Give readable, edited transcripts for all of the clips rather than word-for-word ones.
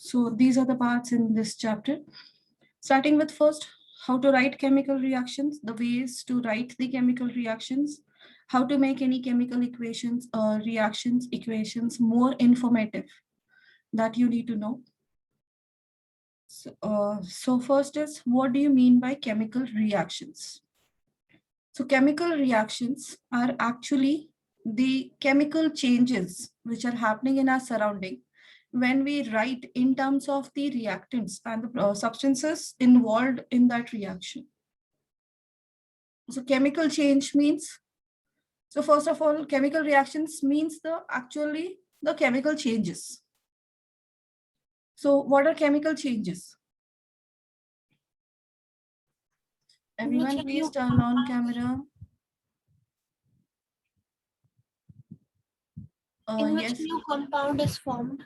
So these are the parts in this chapter. Starting with first, how to write chemical reactions, the ways to write the chemical reactions, how to make any chemical equations or reactions equations more informative that you need to know. So first is, what do you mean by chemical reactions? So chemical reactions are actually the chemical changes which are happening in our surrounding when we write in terms of the reactants and the substances involved in that reaction. So chemical change means, so first of all, chemical reactions means the chemical changes. So what are chemical changes? Everyone, please turn on camera. In which Yes. new compound is formed?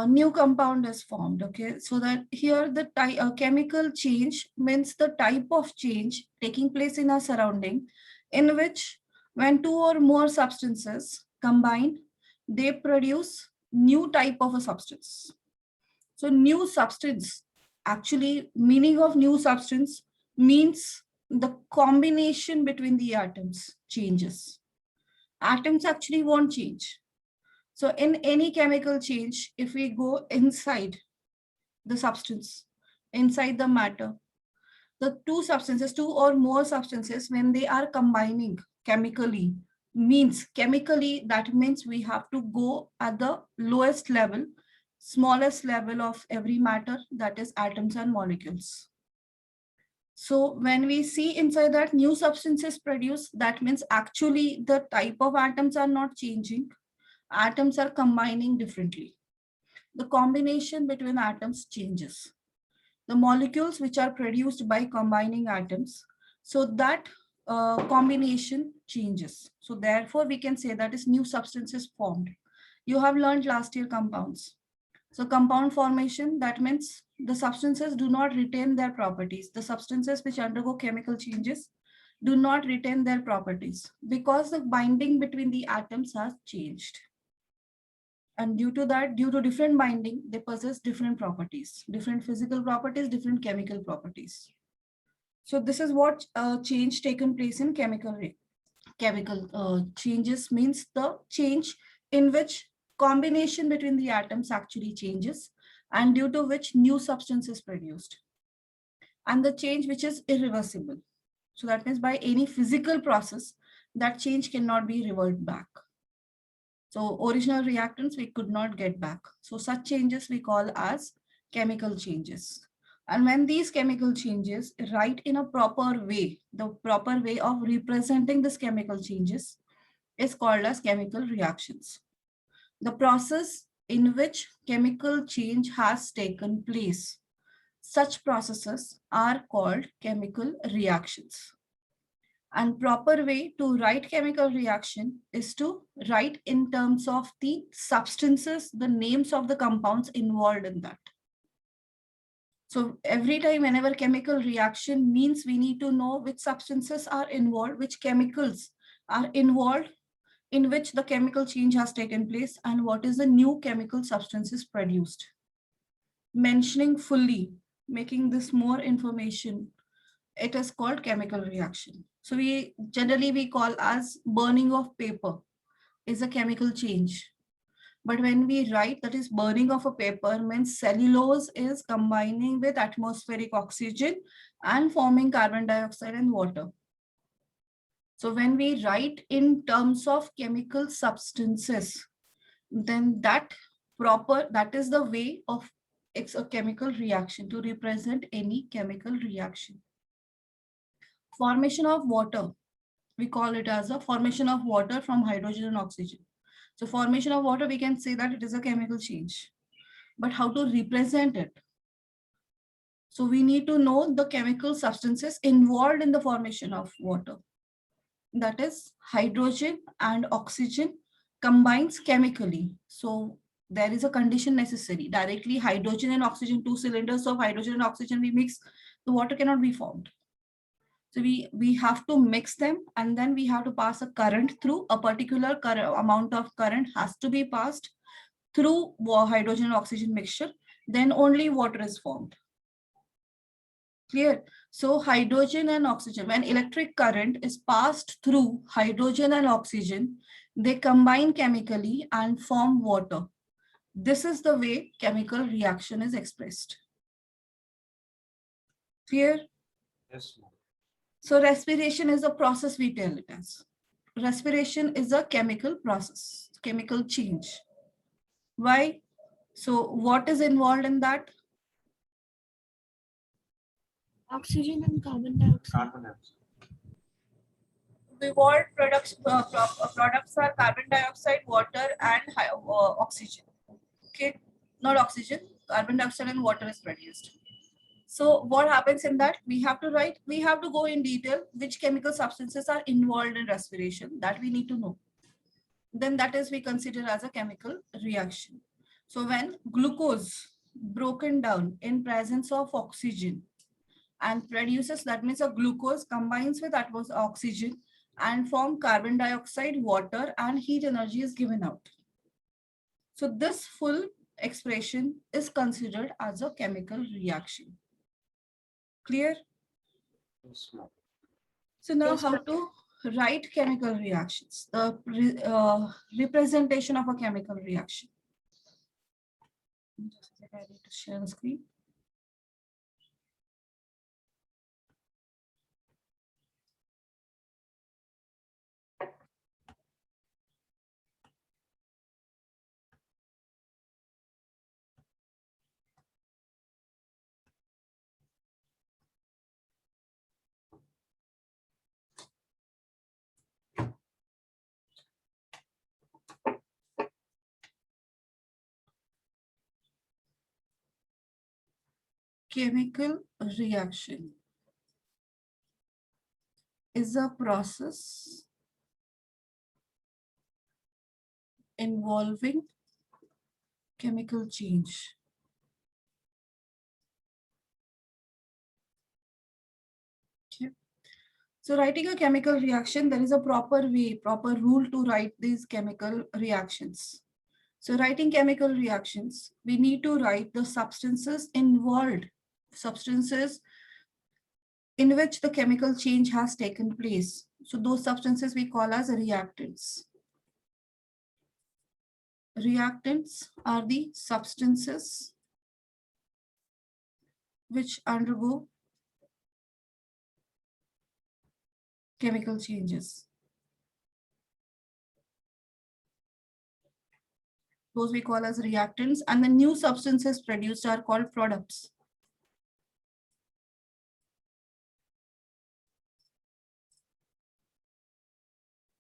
New compound is formed. Okay, so that here the chemical change means the type of change taking place in our surrounding, in which when two or more substances combine, they produce new type of a substance. So new substance, actually meaning of new substance means the combination between the atoms changes. Atoms actually won't change. So in any chemical change, if we go inside the substance, inside the matter, the two substances, two or more substances, when they are combining chemically, that means we have to go at the lowest level, smallest level of every matter, that is atoms and molecules. So when we see inside that new substances produced, that means actually the type of atoms are not changing. Atoms are combining differently. The combination between atoms changes. The molecules which are produced by combining atoms, so that combination changes. So therefore, we can say that is new substances formed. You have learned last year compounds. So compound formation, that means the substances do not retain their properties. The substances which undergo chemical changes do not retain their properties because the binding between the atoms has changed. And due to that, due to different binding, they possess different properties, different physical properties, different chemical properties. So this is what change taken place in chemical changes means the change in which combination between the atoms actually changes, and due to which new substance is produced. And the change which is irreversible. So that means by any physical process, that change cannot be reverted back. So original reactants we could not get back. So such changes we call as chemical changes. And when these chemical changes write in a proper way, the proper way of representing this chemical changes is called as chemical reactions. The process in which chemical change has taken place, such processes are called chemical reactions. And proper way to write chemical reaction is to write in terms of the substances, the names of the compounds involved in that. So every time whenever chemical reaction means, we need to know which substances are involved, which chemicals are involved, in which the chemical change has taken place, and what is the new chemical substances produced. Mentioning fully, making this more information, it is called chemical reaction. So we call as burning of paper is a chemical change. But when we write that is burning of a paper means cellulose is combining with atmospheric oxygen and forming carbon dioxide and water. So when we write in terms of chemical substances, then that is the way of it's a chemical reaction to represent any chemical reaction. Formation of water, we call it as a formation of water from hydrogen and oxygen. So formation of water, we can say that it is a chemical change. But how to represent it? So we need to know the chemical substances involved in the formation of water. That is hydrogen and oxygen combines chemically. So there is a condition necessary. Directly hydrogen and oxygen, two cylinders of hydrogen and oxygen we mix, the water cannot be formed. So we have to mix them, and then we have to pass a current through. A particular amount of current has to be passed through hydrogen and oxygen mixture, then only water is formed. Clear? So hydrogen and oxygen, when electric current is passed through hydrogen and oxygen, they combine chemically and form water. This is the way chemical reaction is expressed. Clear? Yes, ma'am. So respiration is a process we tell it as. Respiration is a chemical process, chemical change. Why? So what is involved in that? Oxygen and carbon dioxide. Carbon dioxide. Evolved products are carbon dioxide, water, and oxygen. Okay, not oxygen, carbon dioxide and water is produced. So what happens in that? We have to write, we have to go in detail which chemical substances are involved in respiration, that we need to know. Then that is we consider as a chemical reaction. So when glucose broken down in presence of oxygen and produces, that means a glucose combines with atmospheric oxygen and form carbon dioxide, water, and heat energy is given out. So this full expression is considered as a chemical reaction. Clear? Yes, ma'am. So now Yes, how ma'am. to write chemical reactions, the representation of a chemical reaction. Just a sec, I need to share the screen. Chemical reaction is a process involving chemical change. Okay. So writing a chemical reaction, there is a proper way, proper rule to write these chemical reactions. So writing chemical reactions, we need to write the substances involved, substances in which the chemical change has taken place. So those substances we call as reactants. Reactants are the substances which undergo chemical changes. Those we call as reactants, and the new substances produced are called products.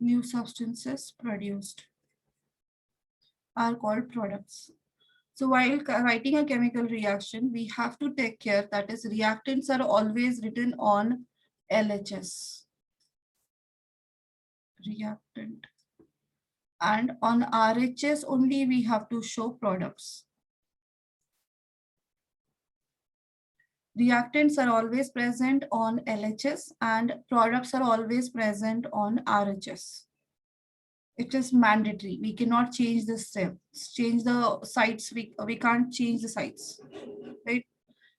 New substances produced are called products. So while writing a chemical reaction, we have to take care that is reactants are always written on LHS. Reactant. And on RHS only we have to show products. Reactants are always present on LHS and products are always present on RHS. It is mandatory. We cannot change the steps, change the sites. We can't change the sites, right?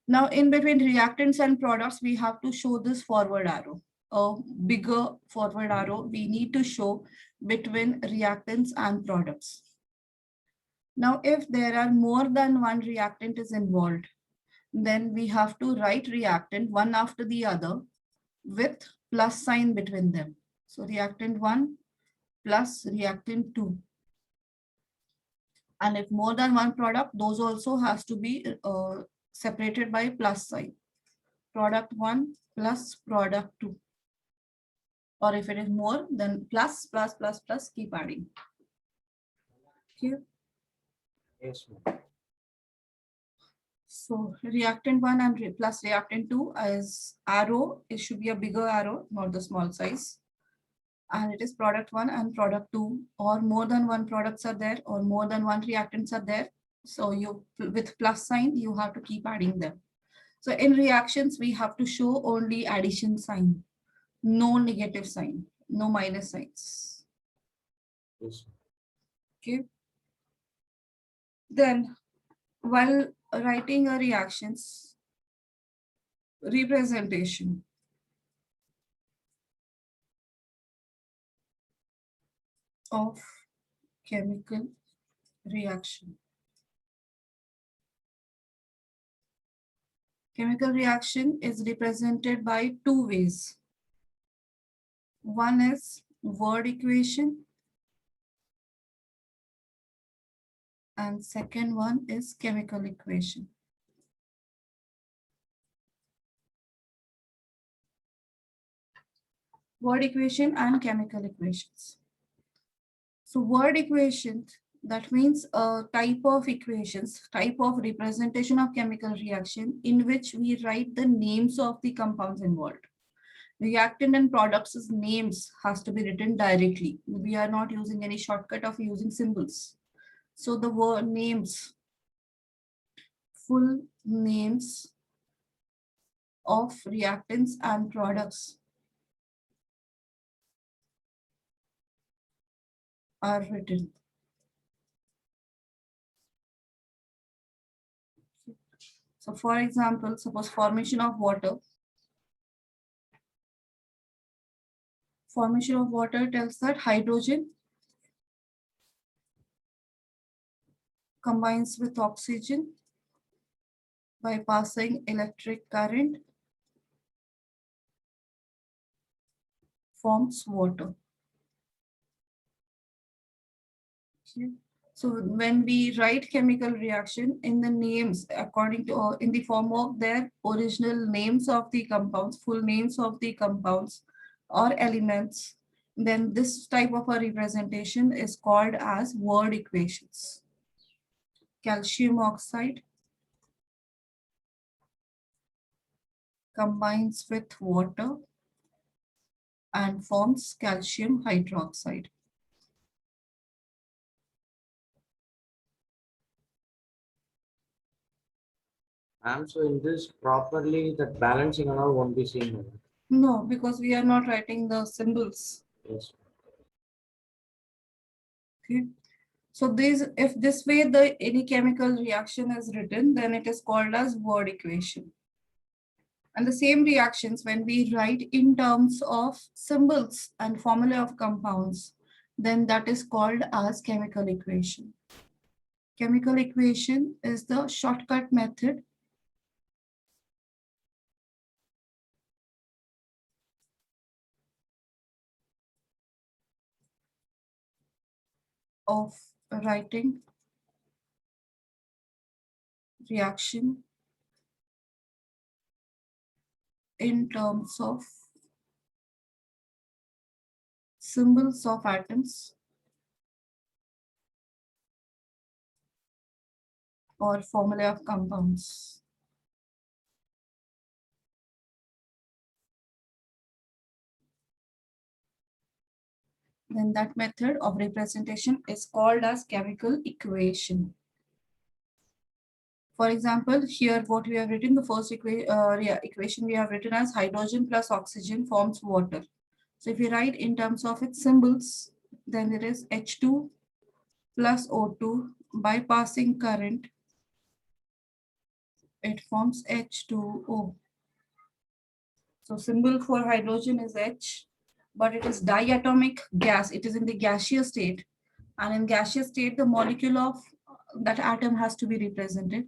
Now, in between reactants and products, we have to show this forward arrow, a bigger forward arrow. We need to show between reactants and products. Now, if there are more than one reactant is involved, then we have to write reactant one after the other with plus sign between them. So reactant 1 plus reactant 2. And if more than one product, those also has to be separated by plus sign. Product 1 plus product 2. Or if it is more, then plus, plus, plus, plus, keep adding. Okay. Yes, ma'am. So reactant 1 and plus reactant 2 as arrow, it should be a bigger arrow, not the small size. And it is product 1 and product 2, or more than one products are there, or more than one reactants are there. So you, with plus sign, you have to keep adding them. So in reactions, we have to show only addition sign, no negative sign, no minus signs. Yes, ma'am. Okay. Then, while writing a reactions representation of chemical reaction. Chemical reaction is represented by two ways. One is word equation and second one is chemical equation. Word equation and chemical equations. So word equations, that means a type of equations, type of representation of chemical reaction in which we write the names of the compounds involved. Reactant and products' names has to be written directly. We are not using any shortcut of using symbols. So the word names, full names of reactants and products are written. So for example, suppose formation of water. Formation of water tells that hydrogen combines with oxygen by passing electric current, forms water. Okay. So when we write chemical reaction in the names according to or in the form of their original names of the compounds, full names of the compounds or elements, then this type of a representation is called as word equations. Calcium oxide combines with water and forms calcium hydroxide. So in this properly that balancing and all won't be seen. Madam. No, because we are not writing the symbols. Yes. Okay. So this, if this way the any chemical reaction is written, then it is called as word equation. And the same reactions when we write in terms of symbols and formula of compounds, then that is called as chemical equation. Chemical equation is the shortcut method of writing reaction in terms of symbols of atoms or formula of compounds. Then that method of representation is called as chemical equation. For example, here what we have written, the first equation we have written as hydrogen plus oxygen forms water. So if we write in terms of its symbols, then it is H2 plus O2 by passing current, it forms H2O. So symbol for hydrogen is H, but it is diatomic gas. It is in the gaseous state. And in gaseous state, the molecule of that atom has to be represented.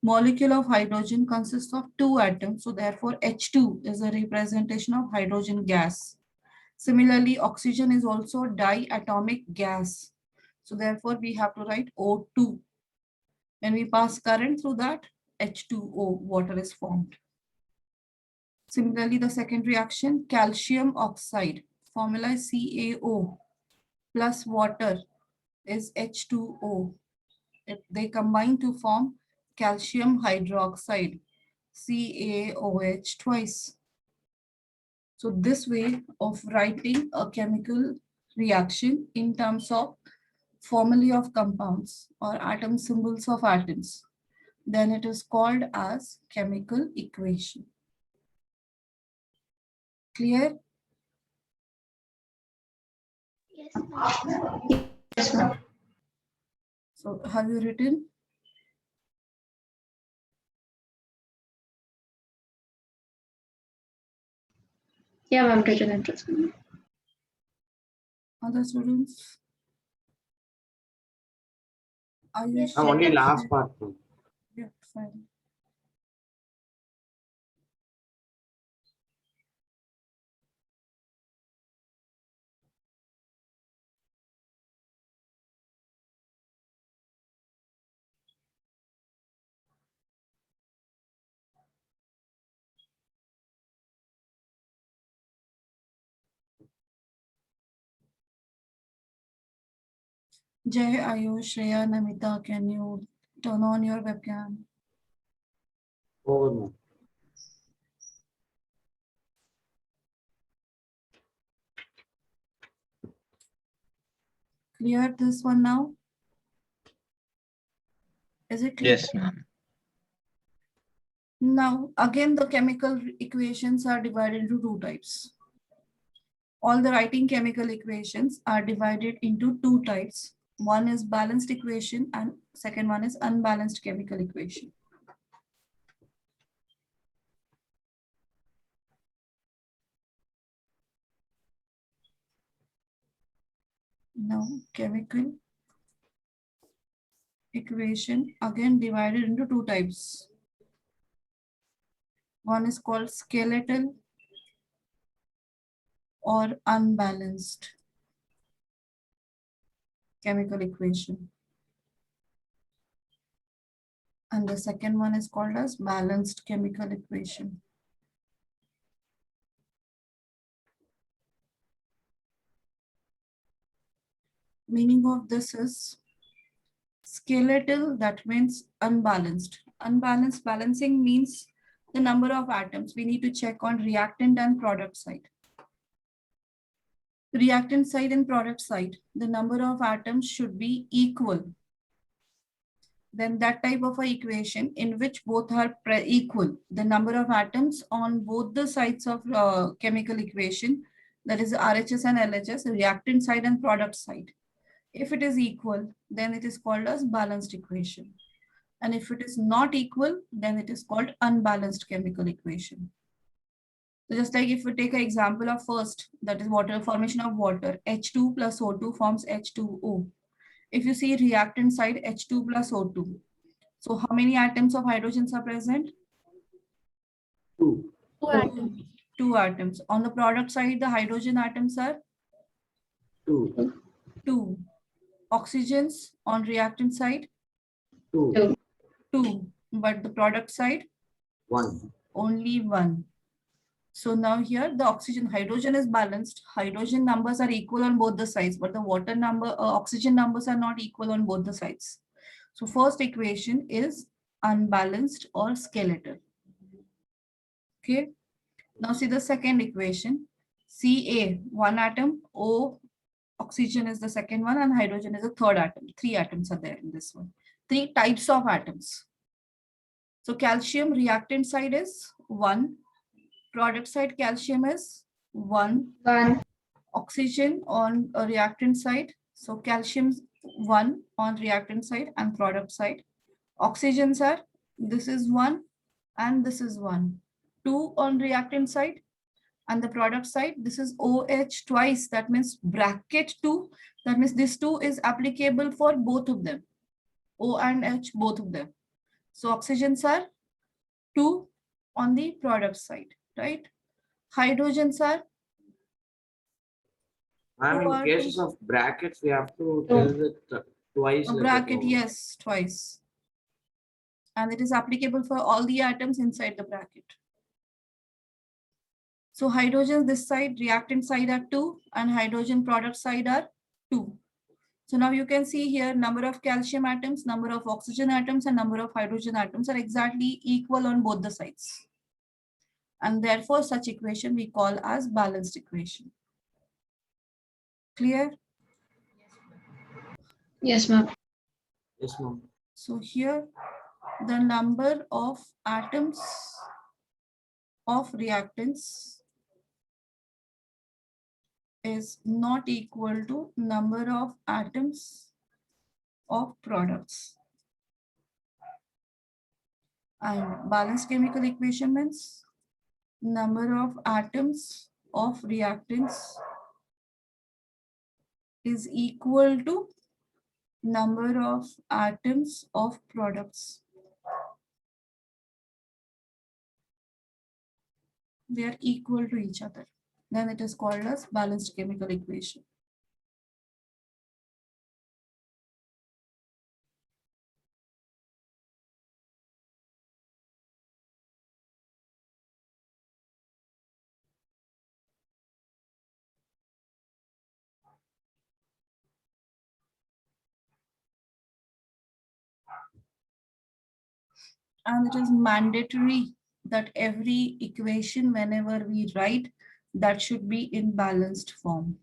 Molecule of hydrogen consists of two atoms. So therefore, H2 is a representation of hydrogen gas. Similarly, oxygen is also diatomic gas. So therefore, we have to write O2. When we pass current through that, H2O, water is formed. Similarly, the second reaction, calcium oxide, formula is CaO plus water is H2O. They combine to form calcium hydroxide, CaOH twice. So this way of writing a chemical reaction in terms of formulae of compounds or atom symbols of atoms, then it is called as chemical equation. Clear? Yes, ma'am. So have you written? Yeah, ma'am, written and transcript. Other students? Are you Yes, sure? Only last part. ma'am. Yeah, fine. Jay, Ayush, Shreya, Namita, can you turn on your webcam? Over. ma'am. Clear this one now? Is it clear? Yes, ma'am. Now, again, the chemical equations are divided into two types. All the writing chemical equations are divided into two types. One is balanced equation and second one is unbalanced chemical equation. Now, chemical equation again divided into two types. One is called skeletal or unbalanced chemical equation. And the second one is called as balanced chemical equation. Meaning of this is skeletal, that means unbalanced. Unbalanced balancing means the number of atoms. We need to check on reactant and product side. Reactant side and product side, the number of atoms should be equal. Then that type of a equation in which both are equal, the number of atoms on both the sides of chemical equation, that is RHS and LHS, reactant side and product side. If it is equal, then it is called as balanced equation. And if it is not equal, then it is called unbalanced chemical equation. So just like if we take an example of first, that is water, formation of water, H2 plus O2 forms H2O. If you see reactant side, H2 plus O2. So how many atoms of hydrogens are present? 2. Two atoms. 2 atoms. On the product side, the hydrogen atoms are 2. 2. Oxygens on reactant side, 2. 2. But the product side, 1. only 1. So now here the hydrogen is balanced. Hydrogen numbers are equal on both the sides, but the water number, oxygen numbers are not equal on both the sides. So first equation is unbalanced or skeletal. Okay. Now see the second equation. Ca, 1 atom, O, oxygen is the second one, and hydrogen is the third atom. 3 atoms are there in this one. 3 types of atoms. So calcium reactant side is 1. Product side calcium is 1. 1. Oxygen on a reactant side. So calcium 1 on reactant side and product side. Oxygens are, this is 1 and this is 1. 2 on reactant side and the product side, this is OH twice. That means bracket 2. That means this 2 is applicable for both of them. O and H, both of them. So oxygens are 2 on the product side, right? Hydrogens are Ma'am, in Or cases of brackets, we have to No. tell it twice. a like bracket, that. yes, twice. And it is applicable for all the atoms inside the bracket. So hydrogen this side, reactant side are 2 and hydrogen product side are 2. So now you can see here number of calcium atoms, number of oxygen atoms and number of hydrogen atoms are exactly equal on both the sides. And therefore such equation we call as balanced equation. Clear? Yes, ma'am. Yes, ma'am. So here the number of atoms of reactants is not equal to number of atoms of products. And balanced chemical equation means number of atoms of reactants is equal to number of atoms of products. They are equal to each other. Then it is called as balanced chemical equation. And it is mandatory that every equation, whenever we write, that should be in balanced form.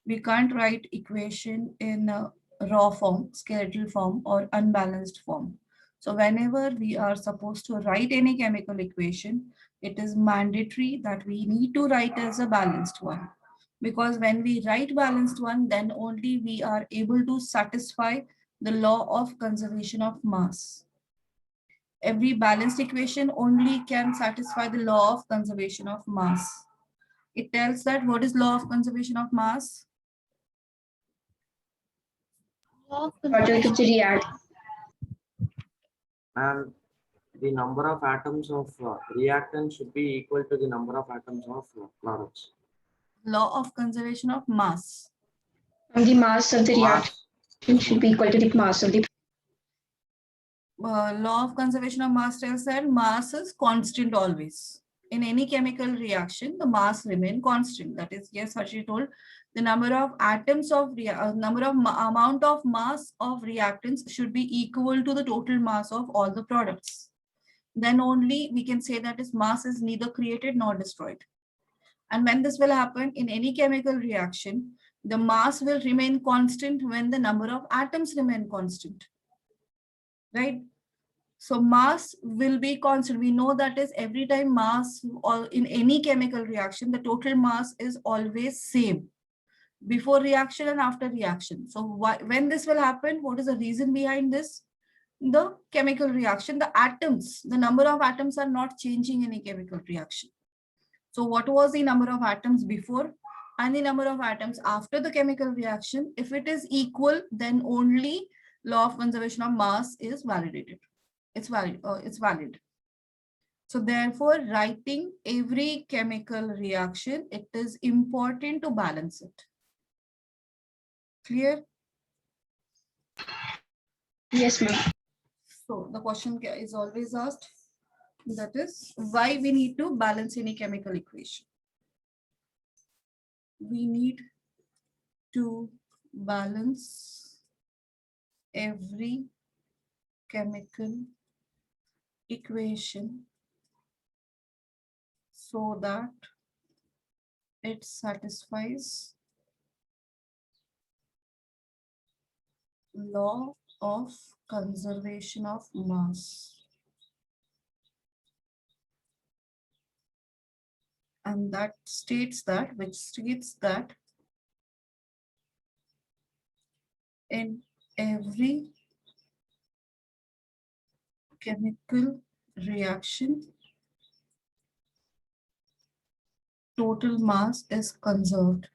We can't write equation in a raw form, skeletal form, or unbalanced form. So whenever we are supposed to write any chemical equation, it is mandatory that we need to write as a balanced one. Because when we write balanced one, then only we are able to satisfy the law of conservation of mass. Every balanced equation only can satisfy the law of conservation of mass. It tells that what is law of conservation of mass? Product of the react. And the number of atoms of reactant should be equal to the number of atoms of products. Law of conservation of mass. And the mass of the Mass. reactant should be equal to the mass of the Law of conservation of mass tells that mass is constant always. In any chemical reaction, the mass remain constant. That is, yes, Harshi told, the number of atoms of amount of mass of reactants should be equal to the total mass of all the products. Then only we can say that its mass is neither created nor destroyed. And when this will happen in any chemical reaction, the mass will remain constant when the number of atoms remain constant. Right? So mass will be constant. We know that is every time mass or in any chemical reaction, the total mass is always same before reaction and after reaction. So when this will happen, what is the reason behind this? The chemical reaction, the atoms, the number of atoms are not changing in a chemical reaction. So what was the number of atoms before and the number of atoms after the chemical reaction? If it is equal, then only law of conservation of mass is validated. It's valid. So therefore, writing every chemical reaction, it is important to balance it. Clear? Yes, ma'am. So the question is always asked, that is why we need to balance any chemical equation. We need to balance every chemical equation so that it satisfies law of conservation of mass. And that states that, in every chemical reaction, total mass is conserved.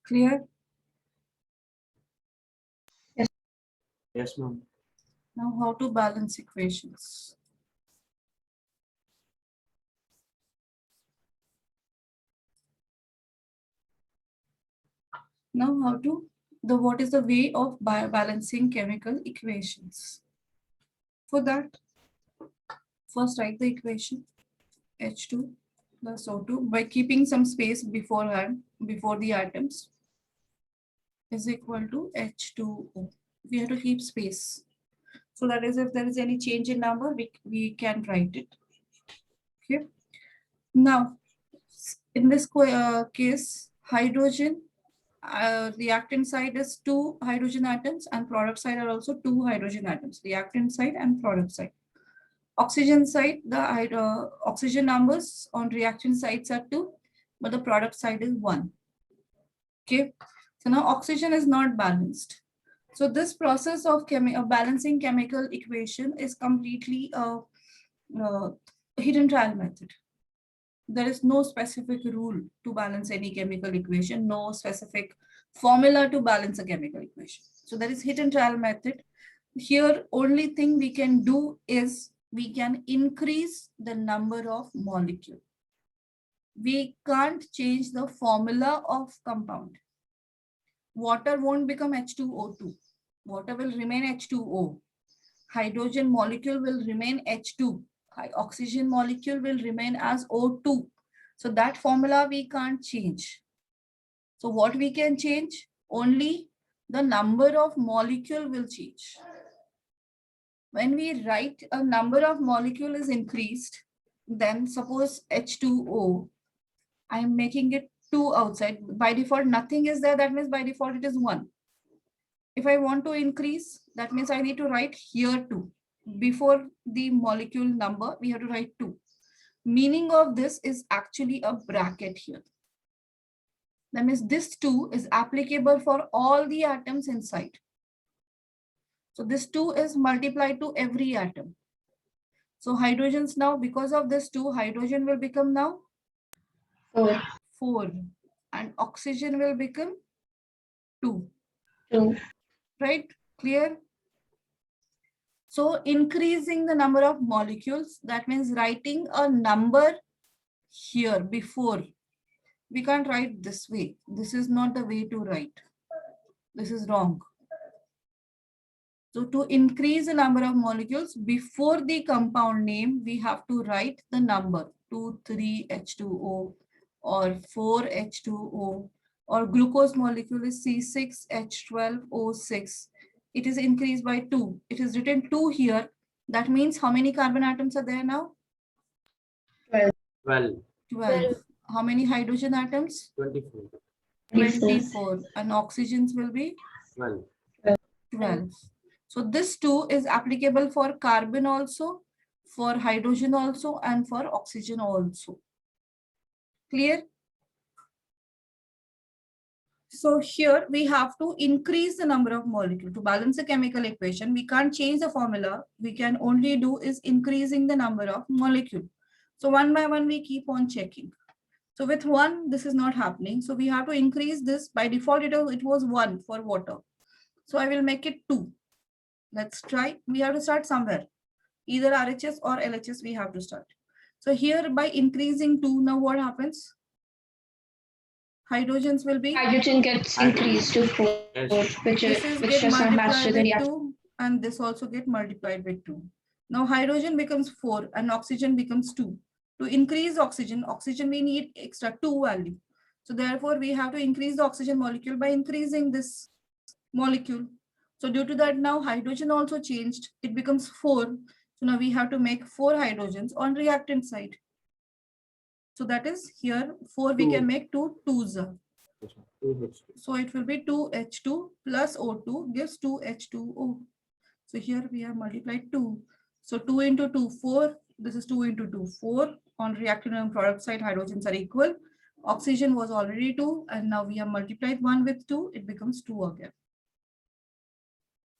Clear? Yes, ma'am. Now how to balance equations. Now what is the way of balancing chemical equations? For that, first write the equation H2 plus O2 by keeping some space beforehand, before the atoms. is equal to H2O. We have to keep space. So that is if there is any change in number, we can write it. Okay. Now, in this case, hydrogen reactant side is 2 hydrogen atoms and product side are also 2 hydrogen atoms, reactant side and product side. Oxygen side, the oxygen numbers on reaction sides are 2, but the product side is 1. Okay, so now oxygen is not balanced. So this process of balancing chemical equation is completely a hidden trial method. There is no specific rule to balance any chemical equation, no specific formula to balance a chemical equation. So there is hidden trial method. Here, only thing we can do is we can increase the number of molecule. We can't change the formula of compound. Water won't become H2O2. Water will remain H2O. Hydrogen molecule will remain H2. Oxygen molecule will remain as O2. So that formula we can't change. So what we can change? Only the number of molecule will change. When we write a number of molecule is increased, then suppose H2O, I am making it 2 outside. By default, nothing is there. That means by default, it is 1. If I want to increase, that means I need to write here 2. Before the molecule number, we have to write 2. Meaning of this is actually a bracket here. That means this 2 is applicable for all the atoms inside. So this 2 is multiplied to every atom. So hydrogens now, because of this 2, hydrogen will become now 4. 4. And oxygen will become 2. 2. Right? Clear? So increasing the number of molecules, that means writing a number here before. We can't write this way. This is not the way to write. This is wrong. So to increase the number of molecules before the compound name, we have to write the number 2,3H2O or 4H2O, or glucose molecule is C6H12O6. It is increased by 2. It is written 2 here. That means how many carbon atoms are there now? 12. 12. How many hydrogen atoms? 24. 24. And oxygens will be 12. 12. So this 2 is applicable for carbon also, for hydrogen also, and for oxygen also. Clear? So here we have to increase the number of molecules. To balance the chemical equation, we can't change the formula. We can only do is increasing the number of molecule. So one by one, we keep on checking. So with 1, this is not happening. So we have to increase this. By default, it was 1 for water. So I will make it 2. Let's try. We have to start somewhere. Either RHS or LHS we have to start. So here by increasing 2, now what happens? Hydrogens will be? Hydrogen gets increased to 4, Yes. which This is does get not match multiplied to the with reaction. 2, and this also get multiplied with 2. Now hydrogen becomes 4 and oxygen becomes 2. To increase oxygen, we need extra 2 value. So therefore we have to increase the oxygen molecule by increasing this molecule. So due to that, now hydrogen also changed. It becomes 4. So now we have to make 4 hydrogens on reactant side. So that is here 4 we can make 2 2s. Yes, ma'am. 2H2. So it will be 2H2 plus O2 gives 2H2O. So here we have multiplied 2. So 2 into 2, 4. This is 2 into 2, 4. On reactant and product side, hydrogens are equal. Oxygen was already 2, and now we have multiplied 1 with 2. It becomes 2 again.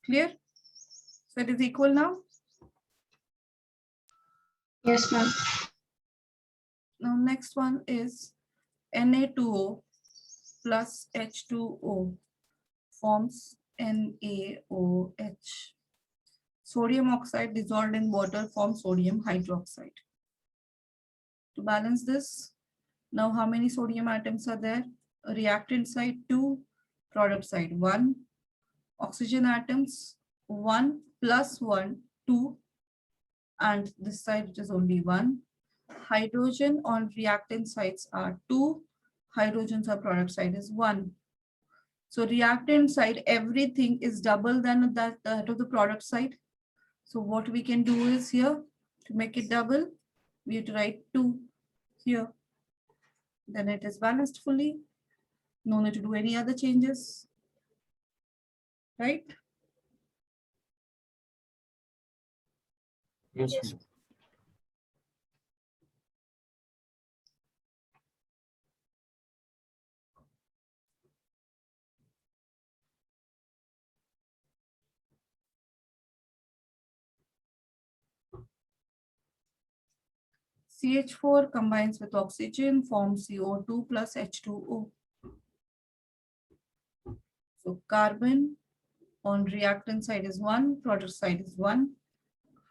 Clear? So it is equal now. Yes, ma'am. Now next one is Na2O plus H2O forms NaOH. Sodium oxide dissolved in water forms sodium hydroxide. To balance this, now how many sodium atoms are there? Reactant side 2, product side 1. Oxygen atoms 1 plus 1, 2. And this side it is only 1. Hydrogen on reactant sides are 2. Hydrogens on product side is 1. So reactant side, everything is double than that of the product side. So what we can do is here, to make it double, we have to write 2 here. Then it is balanced fully. No need to do any other changes. Right? Yes, Yes. ma'am. CH4 combines with oxygen, forms CO2 plus H2O. So carbon on reactant side is 1, product side is 1.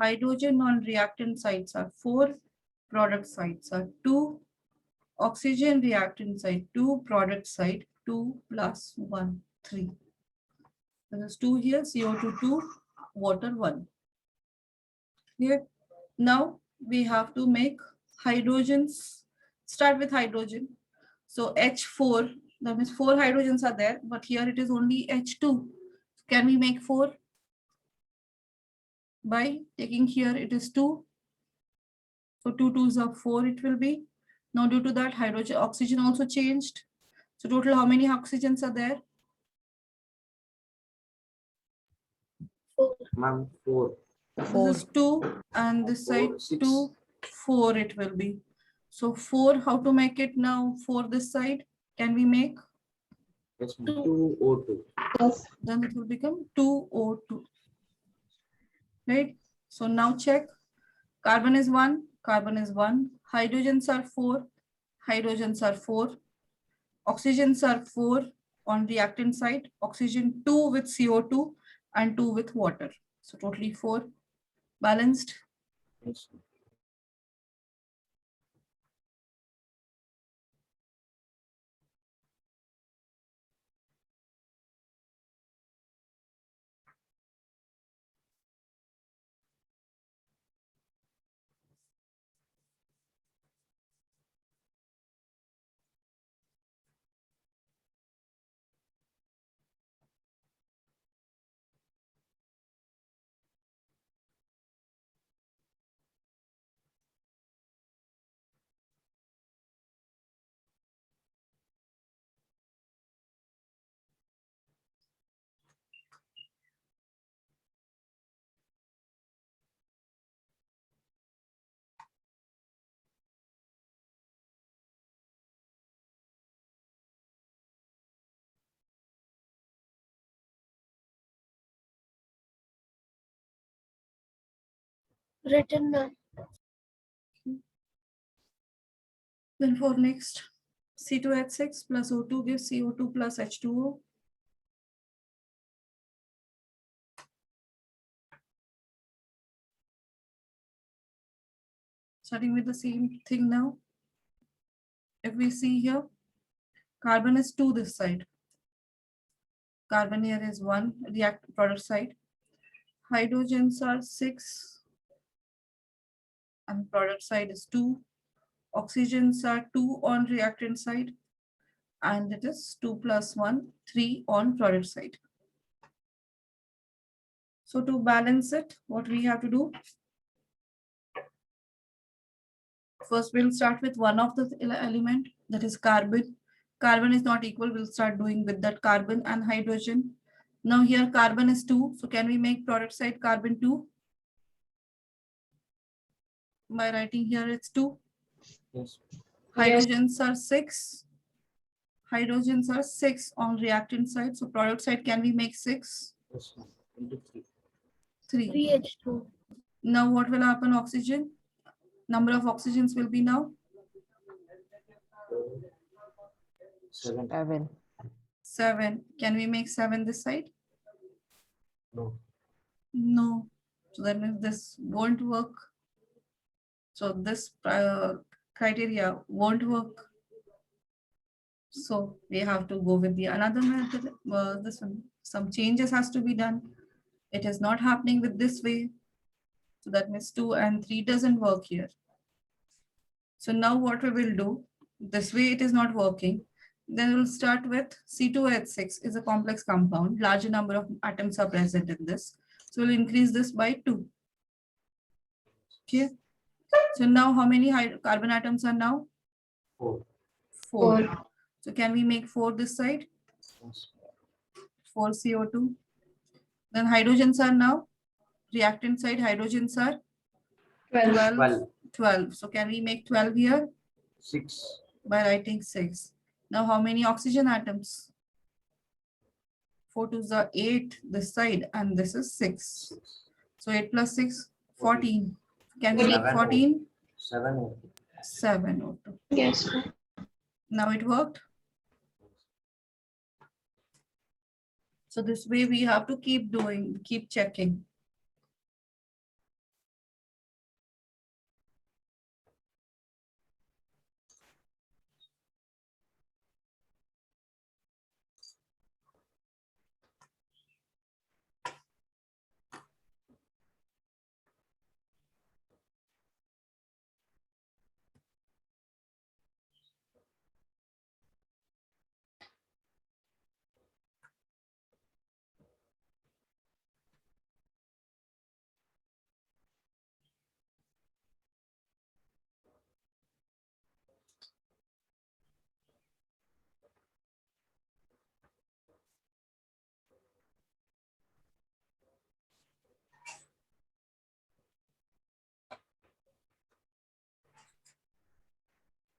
Hydrogen on reactant sides are 4, product sides are 2. Oxygen reactant side 2, product side 2 plus 1, 3. There is 2 here, CO2 2, water 1. Here, now we have to make hydrogens. Start with hydrogen. So H4, that means 4 hydrogens are there, but here it is only H2. Can we make 4? By taking here it is 2. So 2 2s are 4 it will be. Now due to that hydrogen, oxygen also changed. So total how many oxygens are there? Ma'am, 4. This is 2 and this side 4, 6. 2, 4 it will be. So 4, how to make it now for this side? Can we make? Yes, ma'am. 2O2. Yes. Then it will become 2O2. Right? So now check. Carbon is 1, carbon is 1. Hydrogens are 4, hydrogens are 4. Oxygens are 4 on reactant side. Oxygen 2 with CO2 and 2 with water. So totally 4. Balanced. Yes, ma'am. Written down. Then for next, C2H6 plus O2 gives CO2 plus H2O. Starting with the same thing now. If we see here, carbon is 2 this side. Carbon here is 1, react product side. Hydrogens are 6 and product side is 2. Oxygens are 2 on reactant side and it is 2 plus 1, 3 on product side. So to balance it, what we have to do? First, we'll start with one of the element, that is carbon. Carbon is not equal, we'll start doing with that carbon and hydrogen. Now here carbon is 2, so can we make product side carbon 2? By writing here it's 2. Yes. Hydrogens are 6. Hydrogens are 6 on reactant side, so product side can we make 6? Yes, ma'am. 23. 3. 3H2. Now what will happen? Oxygen. Number of oxygens will be now 7. 7. 7. Can we make 7 this side? No. No. So then this won't work. So this criteria won't work. So we have to go with the another method. This one, some changes has to be done. It is not happening with this way. So that means 2 and 3 doesn't work here. So now what we will do, this way it is not working. Then we'll start with C2H6 is a complex compound. Larger number of atoms are present in this. So we'll increase this by 2. Okay. So now how many carbon atoms are now? 4. 4. So can we make 4 this side? Yes. 4 CO2. Then hydrogens are now, reactant side hydrogens are 12. 12. 12. So can we make 12 here? 6. By writing 6. Now how many oxygen atoms? 4 to the 8 this side and this is 6. 6. So 8 plus 6, 14. Can we make 7. 14? 7. 7 O2. Yes. Now it worked. So this way we have to keep doing, keep checking.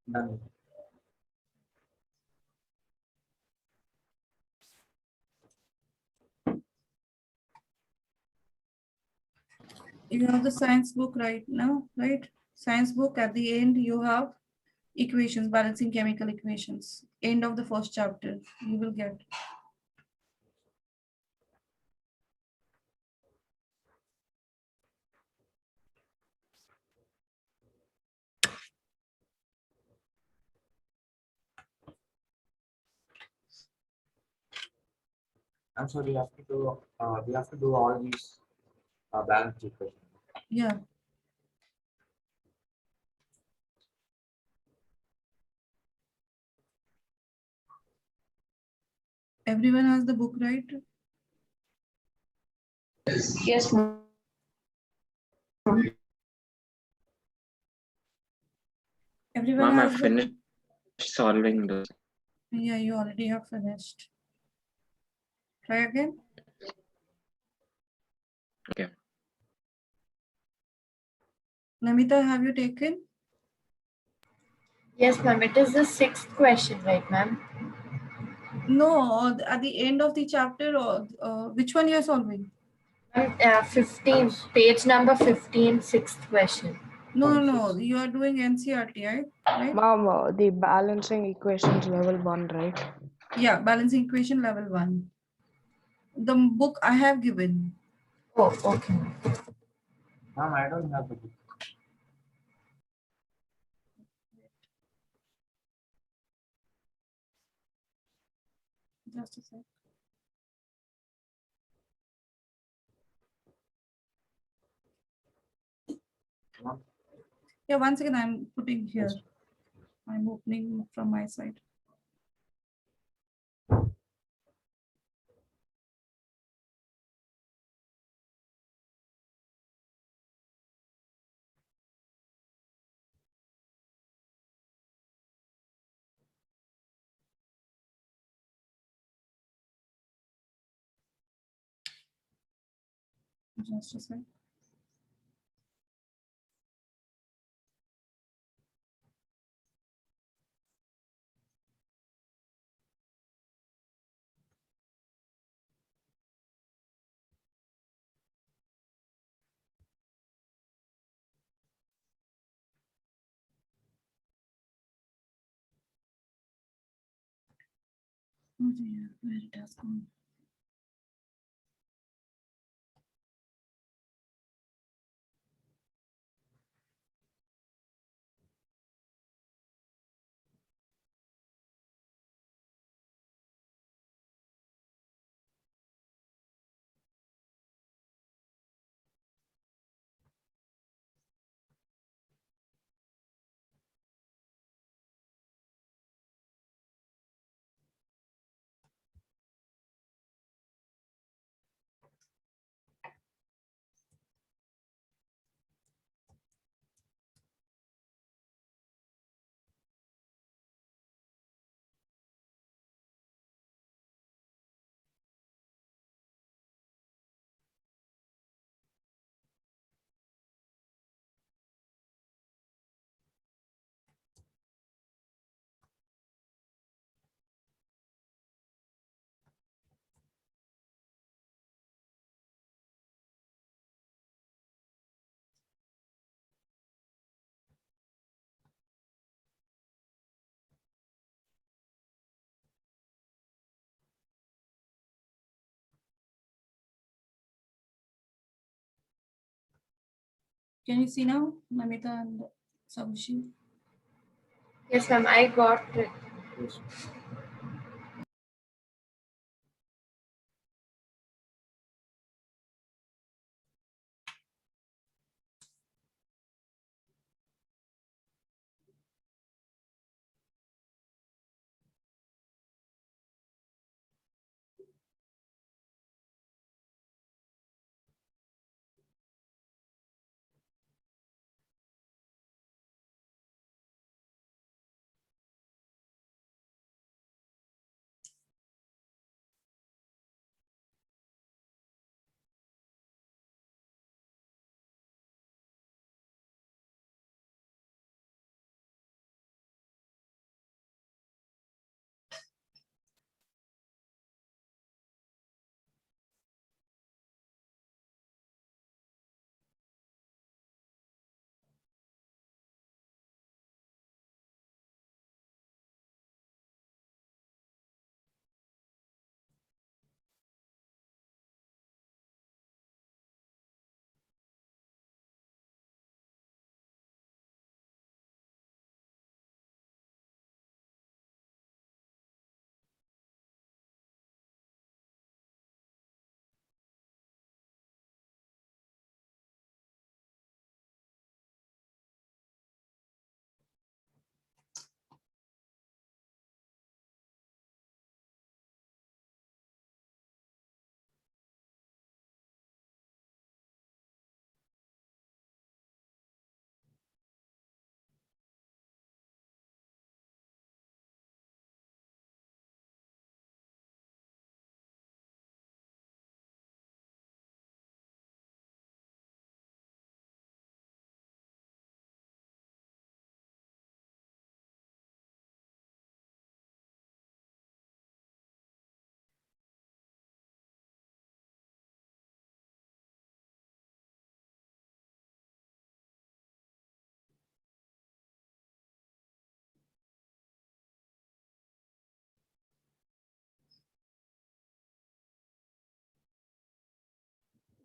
Done. You have the science book right now, right? Science book at the end you have equations, balancing chemical equations. End of the first chapter you will get. I'm sorry, we have to do all these balance equations. Yeah. Everyone has the book, right? Yes, ma'am. Everyone Ma'am, I has the finished solving those. Yeah, you already have finished. Try again. Okay. Namita, have you taken? Yes, ma'am. It is the 6th question, right, ma'am? No, at the end of the chapter, or which one you're solving? 15, page number 15, 6th question. No, you are doing NCRT, right? Ma'am, the balancing equations level 1, right? Yeah, balancing equation level 1. The book I have given. Oh, okay. Ma'am, I don't have the book. Just a sec. Ma'am, Yeah, once again, I'm putting here. yes. I'm opening from my side. Just a sec. Oh dear, where it has gone. Can you see now, Namita and Sabushi? Yes, ma'am. I got it. Yes.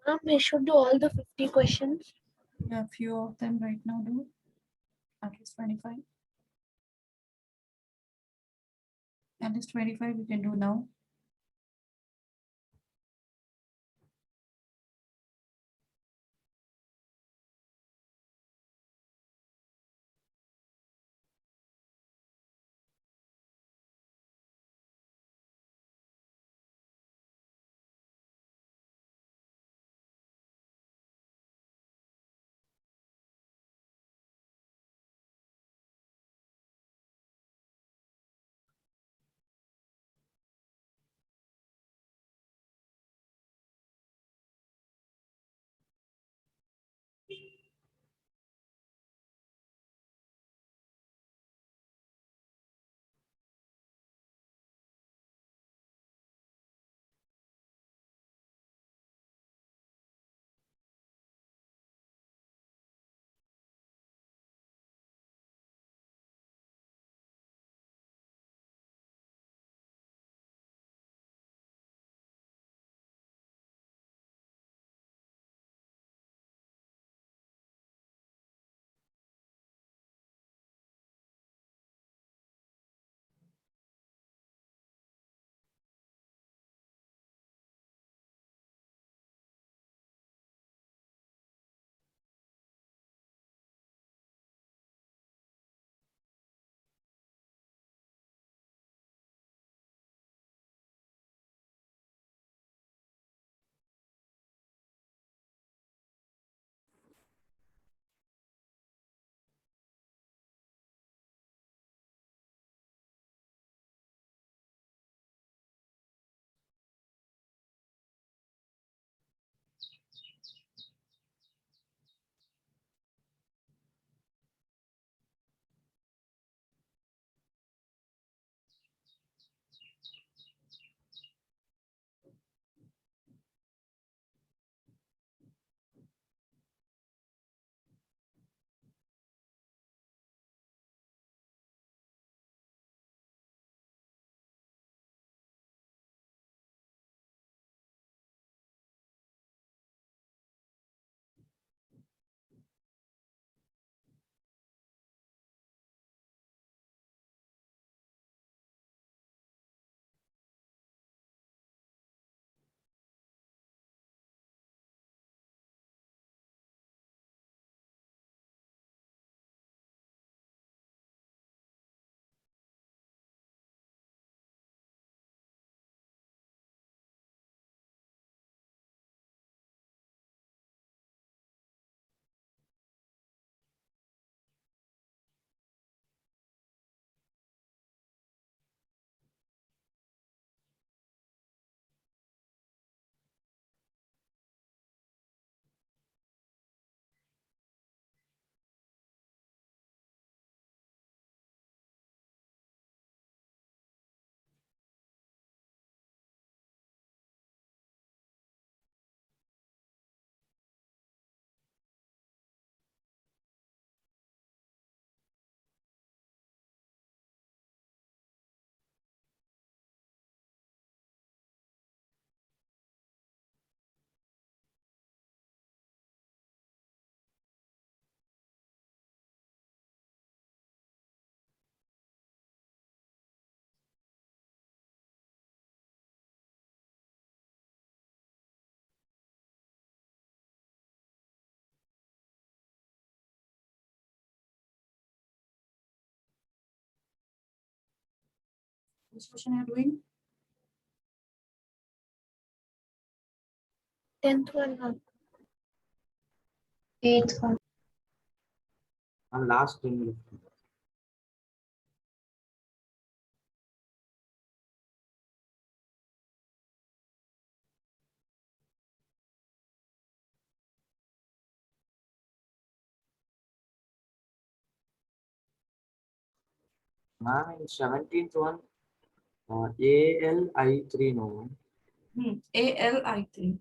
Ma'am, I should do all the 50 questions. Yeah, few of them right now do. At least 25. At least 25 we can do now. Which question are you doing? 10th one, ma'am. 8th one. And last 10 left. Ma'am, in 17th one, ALI3 no. ALI3.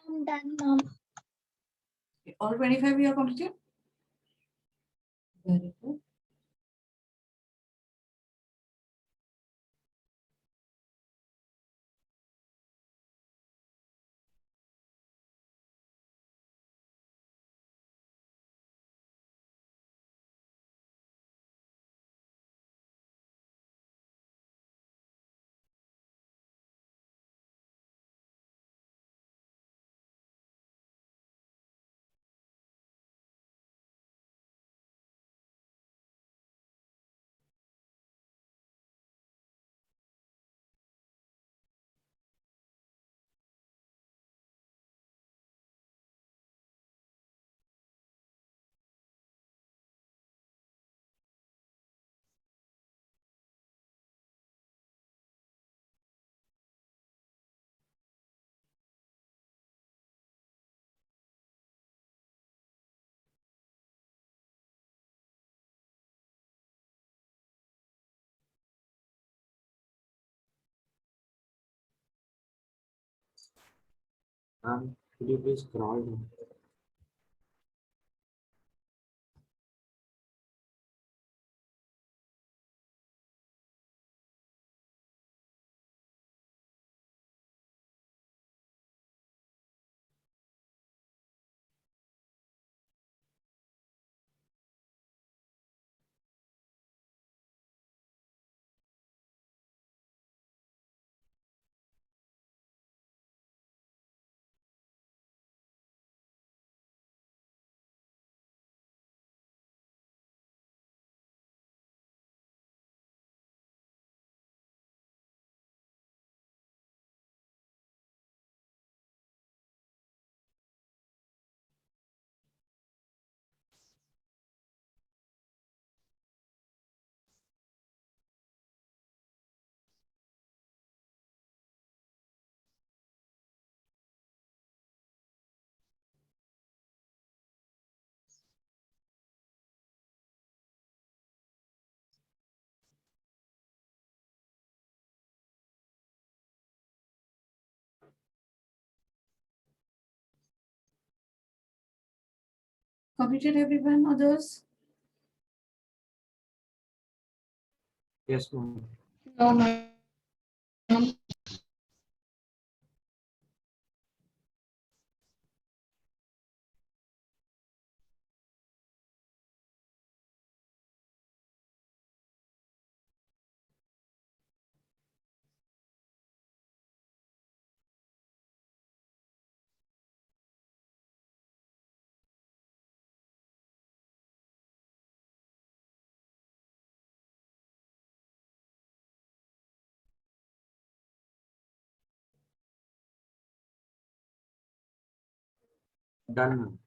I'm done, ma'am. All 25 you are completed? Very good. Could you please scroll down? Completed everyone, others? Yes, ma'am. No, ma'am. Done, ma'am.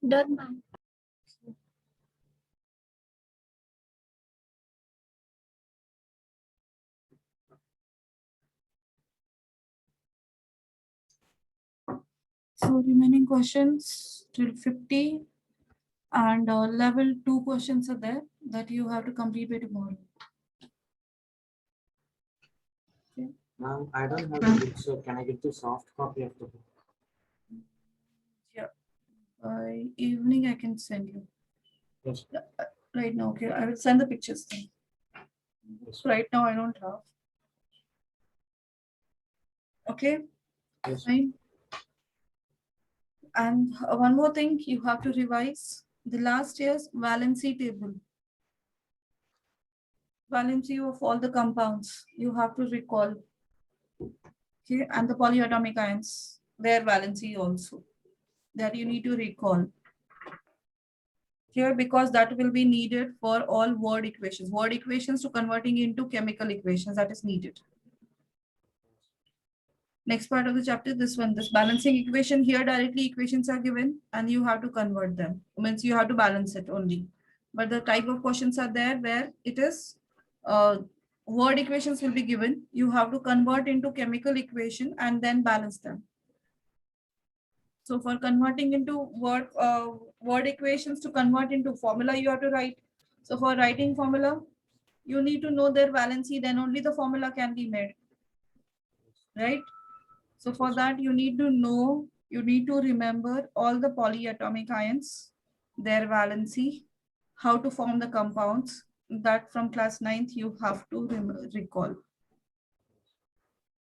Done, ma'am. So remaining questions till 50 and level 2 questions are there that you have to complete by tomorrow. Ma'am, I don't have the book, so can I get the soft copy of the book? By evening, I can send you. Yes. Right now, okay, I will send the pictures then. Yes. Right now, I don't have. Okay, Yes. fine. And one more thing, you have to revise the last year's valency table. Valency of all the compounds, you have to recall. Okay, and the polyatomic ions, their valency also, that you need to recall. Here, because that will be needed for all word equations. Word equations to converting into chemical equations, that is needed. Next part of the chapter, this one, this balancing equation. Here directly equations are given and you have to convert them. Means you have to balance it only. But the type of questions are there where it is word equations will be given. You have to convert into chemical equation and then balance them. So for converting into word equations to convert into formula, you have to write. So for writing formula, you need to know their valency, then only the formula can be made, right? So for that, you need to know, you need to remember all the polyatomic ions, their valency, how to form the compounds. That from class 9th, you have to recall.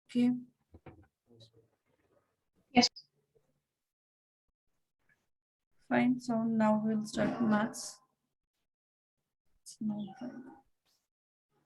Okay. Yes. Fine. So now we'll start maths. It's now fine.